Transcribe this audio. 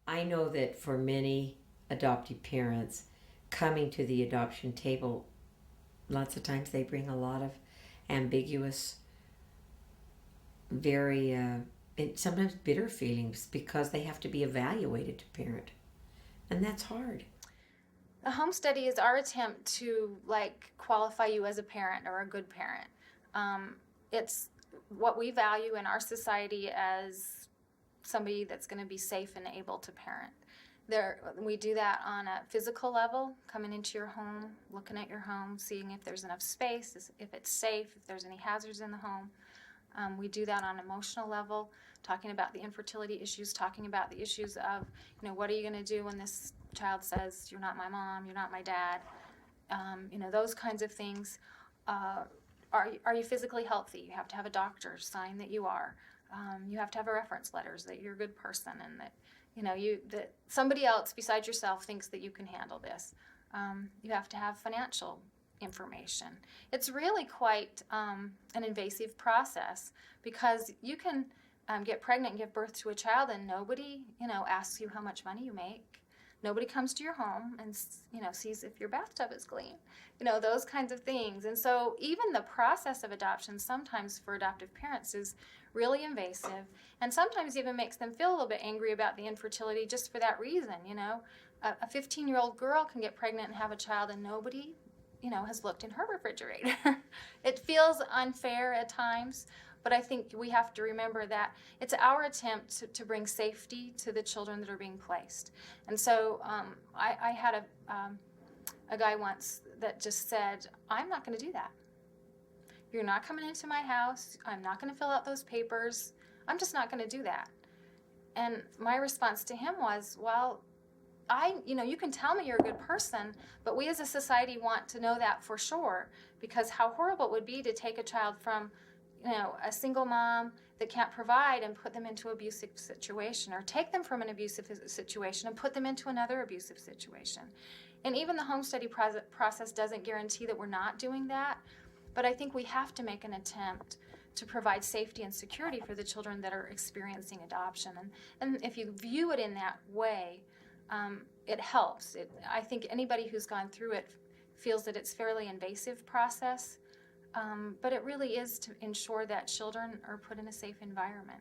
I know that for many adoptive parents, coming to the adoption table, lots of times they bring a lot of ambiguous, very, and sometimes bitter feelings because they have to be evaluated to parent. And that's hard. A home study is our attempt to qualify you as a parent or a good parent. It's what we value in our society as somebody that's going to be safe and able to parent. We do that on a physical level, coming into your home, looking at your home, seeing if there's enough space, if it's safe, if there's any hazards in the home. We do that on an emotional level, talking about the infertility issues, talking about the issues of, what are you going to do when this child says, you're not my mom, you're not my dad, those kinds of things. Are you physically healthy? You have to have a doctor sign that you are. You have to have a reference letters that you're a good person and that that somebody else besides yourself thinks that you can handle this. You have to have financial information. It's really quite an invasive process because you can get pregnant and give birth to a child and nobody asks you how much money you make. Nobody comes to your home and sees if your bathtub is clean. Those kinds of things. And so even the process of adoption sometimes for adoptive parents is really invasive and sometimes even makes them feel a little bit angry about the infertility just for that reason. A 15-year-old girl can get pregnant and have a child and nobody has looked in her refrigerator. It feels unfair at times, but I think we have to remember that it's our attempt to bring safety to the children that are being placed. And so I had a guy once that just said, I'm not going to do that. You're not coming into my house. I'm not going to fill out those papers. I'm just not going to do that. And my response to him was, well, you can tell me you're a good person, but we as a society want to know that for sure, because how horrible it would be to take a child from, a single mom that can't provide and put them into an abusive situation, or take them from an abusive situation and put them into another abusive situation. And even the home study process doesn't guarantee that we're not doing that, but I think we have to make an attempt to provide safety and security for the children that are experiencing adoption. And if you view it in that way, it helps. I think anybody who's gone through it feels that it's a fairly invasive process, but it really is to ensure that children are put in a safe environment.